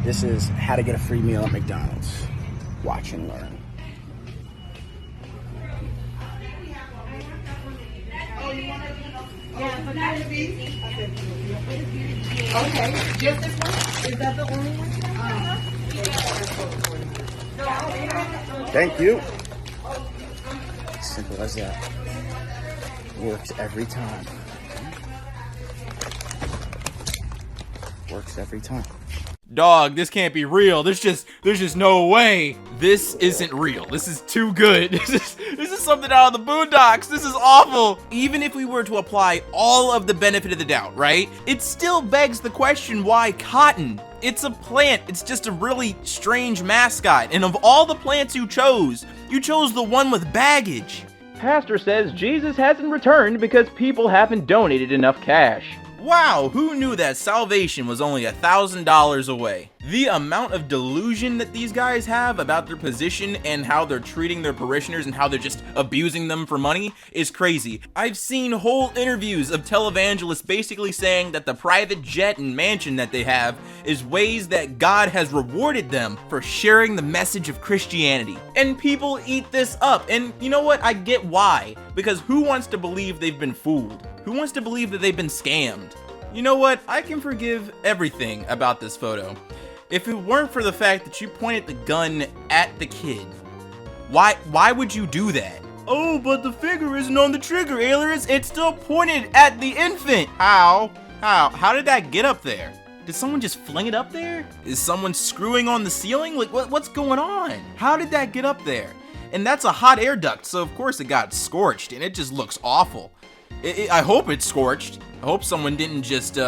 This is how to get a free meal at McDonald's. Watch and learn. Okay, just this one? Is that the only one? Thank you. Simple as that. Works every time. Works every time. Dog, this can't be real. There's just no way. This isn't real. This is too good. This is something out of the Boondocks. This is awful. Even if we were to apply all of the benefit of the doubt, right? It still begs the question, why cotton? It's a plant. It's just a really strange mascot. And of all the plants you chose the one with baggage. Pastor says Jesus hasn't returned because people haven't donated enough cash. Wow, who knew that salvation was only $1,000 away? The amount of delusion that these guys have about their position and how they're treating their parishioners and how they're just abusing them for money is crazy. I've seen whole interviews of televangelists basically saying that the private jet and mansion that they have is ways that God has rewarded them for sharing the message of Christianity. And people eat this up, and you know what? I get why. Because who wants to believe they've been fooled? Who wants to believe that they've been scammed? You know what? I can forgive everything about this photo. If it weren't for the fact that you pointed the gun at the kid. Why would you do that? Oh, but the finger isn't on the trigger, Ailurus. It's still pointed at the infant. How? How did that get up there? Did someone just fling it up there? Is someone screwing on the ceiling? Like, what's going on? How did that get up there? And that's a hot air duct, so of course it got scorched, and it just looks awful. I hope it's scorched. I hope someone didn't just,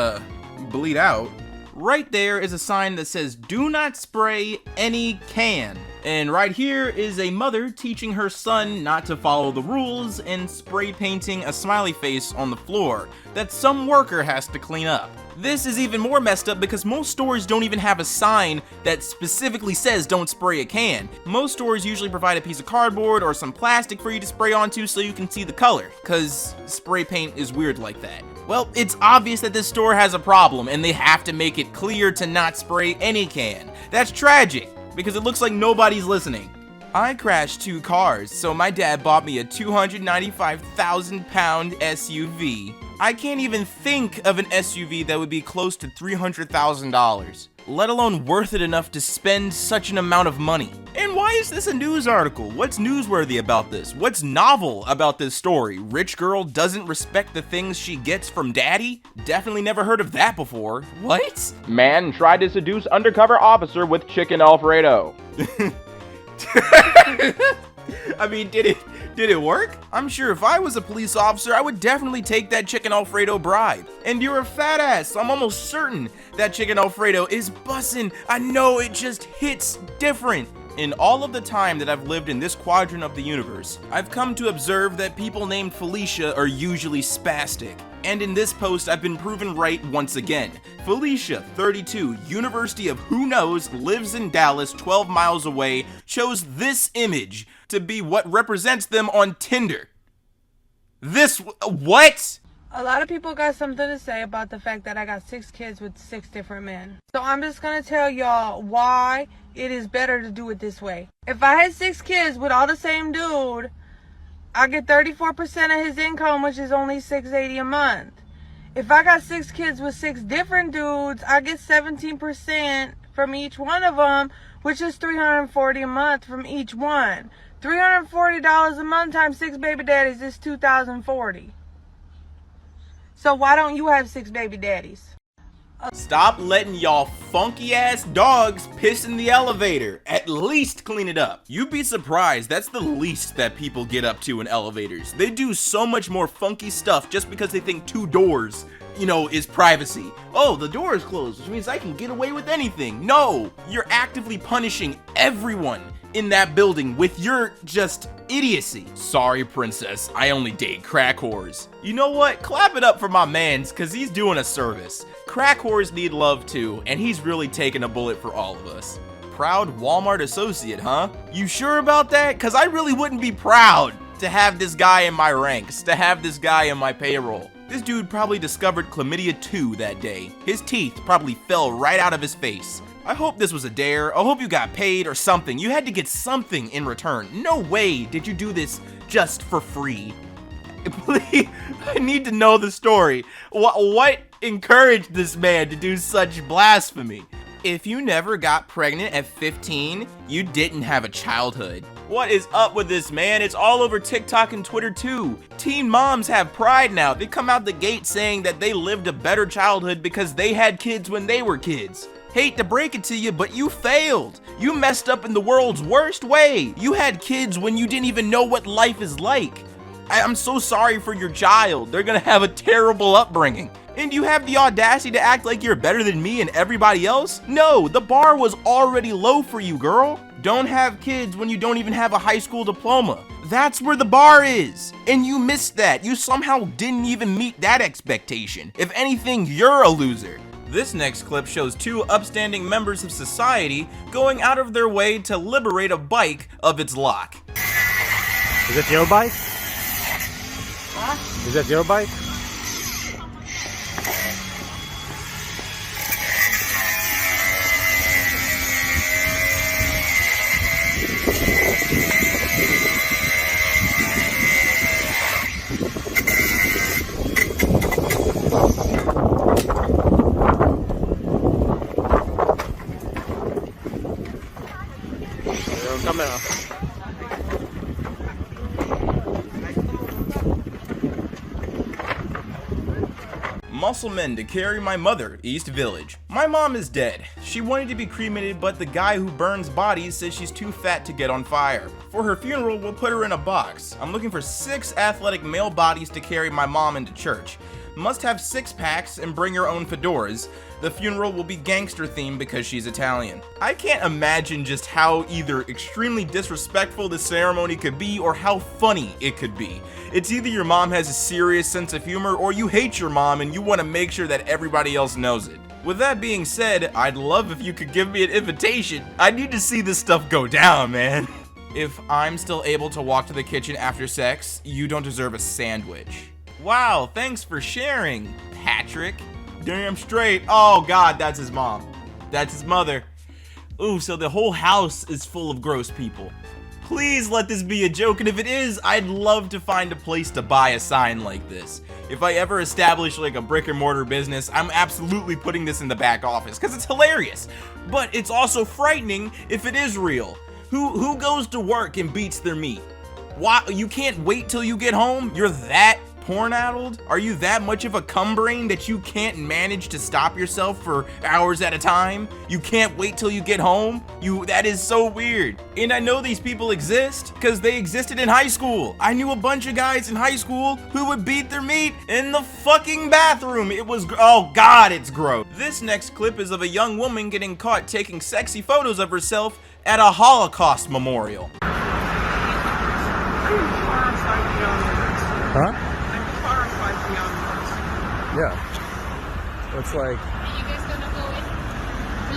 bleed out. Right there is a sign that says, "Do not spray any can." And right here is a mother teaching her son not to follow the rules and spray painting a smiley face on the floor that some worker has to clean up. This is even more messed up because most stores don't even have a sign that specifically says don't spray a can. Most stores usually provide a piece of cardboard or some plastic for you to spray onto so you can see the color, cause spray paint is weird like that. Well, it's obvious that this store has a problem and they have to make it clear to not spray any can. That's tragic, because it looks like nobody's listening. I crashed 2 cars, so my dad bought me a 295,000 pound SUV. I can't even think of an SUV that would be close to $300,000, let alone worth it enough to spend such an amount of money. And why is this a news article? What's newsworthy about this? What's novel about this story? Rich girl doesn't respect the things she gets from daddy? Definitely never heard of that before. What? Man tried to seduce undercover officer with chicken Alfredo. I mean, did it work? I'm sure if I was a police officer, I would definitely take that chicken Alfredo bribe. And you're a fat ass, so I'm almost certain that chicken Alfredo is bussin'. I know, it just hits different. In all of the time that I've lived in this quadrant of the universe, I've come to observe that people named Felicia are usually spastic. And in this post, I've been proven right once again. Felicia, 32, University of who knows, lives in Dallas, 12 miles away, chose this image to be what represents them on Tinder. What? A lot of people got something to say about the fact that I got 6 kids with 6 different men. So I'm just gonna tell y'all why it is better to do it this way. If I had 6 kids with all the same dude, I get 34% of his income, which is only $680 a month. If I got 6 kids with 6 different dudes, I get 17% from each one of them, which is $340 a month from each one. $340 a month times 6 baby daddies is $2,040. So why don't you have 6 baby daddies? Stop letting y'all funky ass dogs piss in the elevator. At least clean it up. You'd be surprised, that's the least that people get up to in elevators. They do so much more funky stuff just because they think 2 doors, is privacy. Oh, the door is closed, which means I can get away with anything. No, you're actively punishing everyone in that building with your just idiocy. Sorry, princess, I only date crack whores. You know what? Clap it up for my mans, cause he's doing a service. Crack whores need love too, and he's really taking a bullet for all of us. Proud Walmart associate, huh? You sure about that? Cause I really wouldn't be proud to have this guy in my ranks, to have this guy in my payroll. This dude probably discovered chlamydia 2 that day. His teeth probably fell right out of his face. I hope this was a dare. I hope you got paid or something. You had to get something in return. No way did you do this just for free. Please, I need to know the story. What encouraged this man to do such blasphemy? If you never got pregnant at 15, you didn't have a childhood. What is up with this, man? It's all over TikTok and Twitter too. Teen moms have pride now. They come out the gate saying that they lived a better childhood because they had kids when they were kids. Hate to break it to you, but you failed. You messed up in the world's worst way. You had kids when you didn't even know what life is like. I'm so sorry for your child. They're gonna have a terrible upbringing. And you have the audacity to act like you're better than me and everybody else? No, the bar was already low for you, girl. Don't have kids when you don't even have a high school diploma. That's where the bar is. And you missed that. You somehow didn't even meet that expectation. If anything, you're a loser. This next clip shows two upstanding members of society going out of their way to liberate a bike of its lock. Is that your bike? Is that your bike? Camera. Muscle men to carry my mother, East Village. My mom is dead. She wanted to be cremated, but the guy who burns bodies says she's too fat to get on fire. For her funeral, we'll put her in a box. I'm looking for 6 athletic male bodies to carry my mom into church. Must have 6-packs and bring your own fedoras. The funeral will be gangster themed because she's Italian. I can't imagine just how either extremely disrespectful the ceremony could be or how funny it could be. It's either your mom has a serious sense of humor or you hate your mom and you want to make sure that everybody else knows it. With that being said, I'd love if you could give me an invitation. I need to see this stuff go down, man. If I'm still able to walk to the kitchen after sex, you don't deserve a sandwich. Wow, thanks for sharing, Patrick. Damn straight. Oh God, that's his mom. That's his mother. Ooh, so the whole house is full of gross people. Please let this be a joke, and if it is, I'd love to find a place to buy a sign like this. If I ever establish like a brick and mortar business, I'm absolutely putting this in the back office, because it's hilarious. But it's also frightening if it is real. Who goes to work and beats their meat? Why, you can't wait till you get home? You're that porn-addled? Are you that much of a cum brain that you can't manage to stop yourself for hours at a time? You can't wait till you get home? That is so weird. And I know these people exist because they existed in high school. I knew a bunch of guys in high school who would beat their meat in the fucking bathroom. It was, oh God, it's gross. This next clip is of a young woman getting caught taking sexy photos of herself at a Holocaust memorial. Huh? Yeah. It's like... Are you guys gonna go in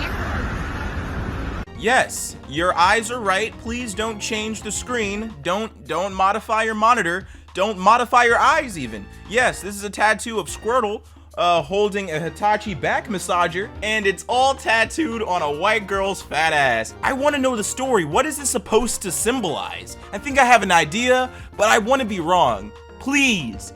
here? Yes, your eyes are right. Please don't change the screen. Don't modify your monitor. Don't modify your eyes even. Yes, this is a tattoo of Squirtle holding a Hitachi back massager, and it's all tattooed on a white girl's fat ass. I want to know the story. What is this supposed to symbolize? I think I have an idea, but I want to be wrong. Please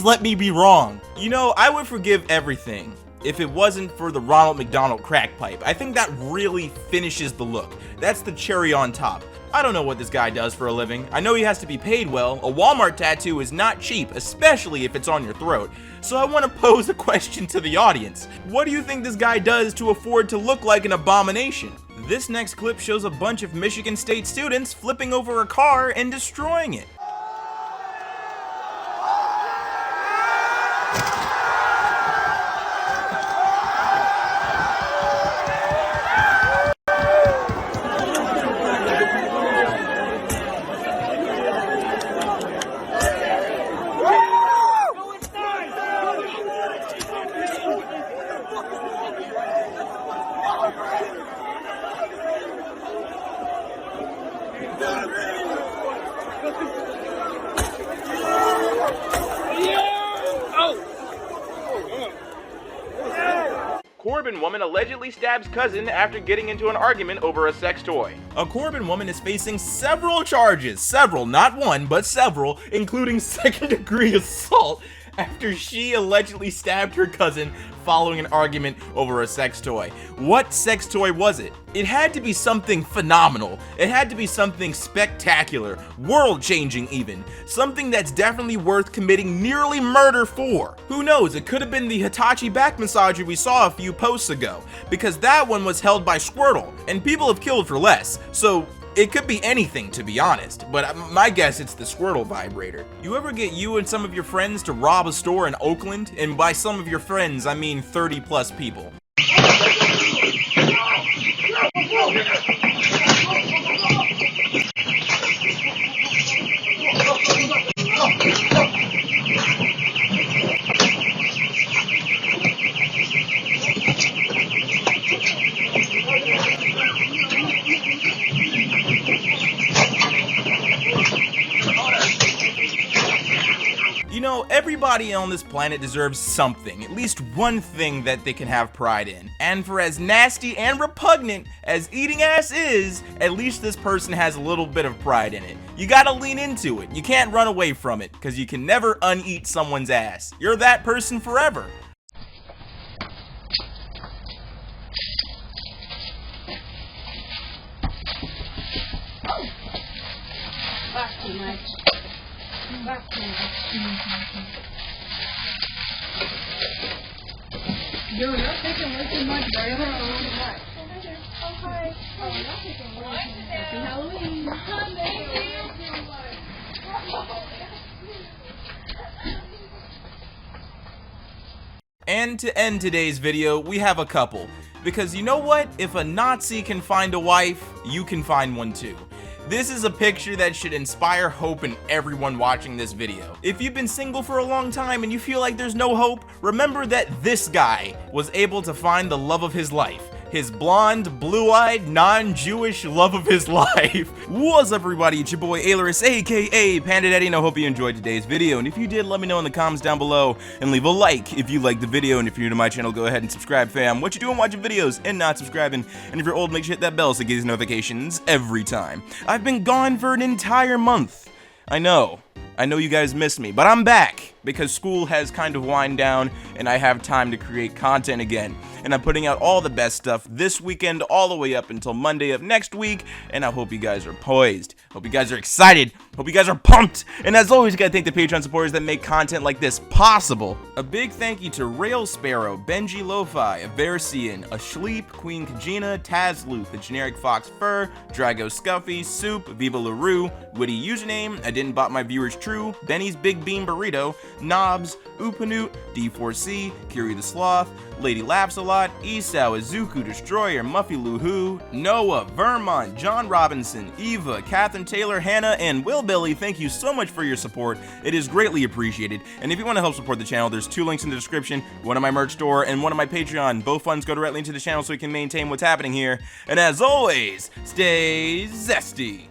let me be wrong. You know, I would forgive everything if it wasn't for the Ronald McDonald crack pipe. I think that really finishes the look. That's the cherry on top. I don't know what this guy does for a living. I know he has to be paid well. A Walmart tattoo is not cheap, especially if it's on your throat. So I want to pose a question to the audience. What do you think this guy does to afford to look like an abomination? This next clip shows a bunch of Michigan State students flipping over a car and destroying it. Corbin woman allegedly stabs cousin after getting into an argument over a sex toy. A Corbin woman is facing several charges, several, not one, but several, including second-degree assault after she allegedly stabbed her cousin following an argument over a sex toy. What sex toy was it? It had to be something phenomenal. It had to be something spectacular, world-changing even. Something that's definitely worth committing nearly murder for. Who knows, it could have been the Hitachi back massager we saw a few posts ago, because that one was held by Squirtle, and people have killed for less, so it could be anything, to be honest, but my guess it's the Squirtle vibrator. You ever get you and some of your friends to rob a store in Oakland? And by some of your friends, I mean 30 plus people. You know, everybody on this planet deserves something, at least one thing that they can have pride in. And for as nasty and repugnant as eating ass is, at least this person has a little bit of pride in it. You gotta lean into it. You can't run away from it, because you can never uneat someone's ass. You're that person forever. That's too much. That's too much. Yo, you're taking way too much, bro. You're gonna a little too much. Okay. Oh, you're taking way too much. Happy Halloween. And to end today's video, we have a couple. Because you know what? If a Nazi can find a wife, you can find one too. This is a picture that should inspire hope in everyone watching this video. If you've been single for a long time and you feel like there's no hope, remember that this guy was able to find the love of his life. His blonde, blue-eyed, non-Jewish love of his life. What's up, everybody? It's your boy Ailurus, aka Panda Daddy, and I hope you enjoyed today's video. And if you did, let me know in the comments down below, and leave a like if you liked the video. And if you're new to my channel, go ahead and subscribe, fam. What you doing watching videos and not subscribing? And if you're old, make sure you hit that bell so you get these notifications every time. I've been gone for an entire month. I know you guys miss me, but I'm back because school has kind of wind down and I have time to create content again. And I'm putting out all the best stuff this weekend all the way up until Monday of next week, and I hope you guys are poised. Hope you guys are excited. Hope you guys are pumped. And as always, you gotta thank the Patreon supporters that make content like this possible. A big thank you to Rail Sparrow, Benji Lo-Fi, Aversian, Ashleep, Queen Kajina, Tazluth, The Generic Fox Fur, Drago Scuffy, Soup, Viva LaRue, Witty Username, I Didn't Bot My Viewers True, Benny's Big Bean Burrito, Knobs, Upanut, D4C, Kiri the Sloth, Lady Laughs a Lot, Esau, Izuku, Destroyer, Muffy Luhu, Noah, Vermont, John Robinson, Eva, Catherine Taylor, Hannah, and Will Billy. Thank you so much for your support. It is greatly appreciated. And if you want to help support the channel, there's 2 links in the description, one of my merch store and one of my Patreon. Both funds go directly into the channel so we can maintain what's happening here. And as always, stay zesty.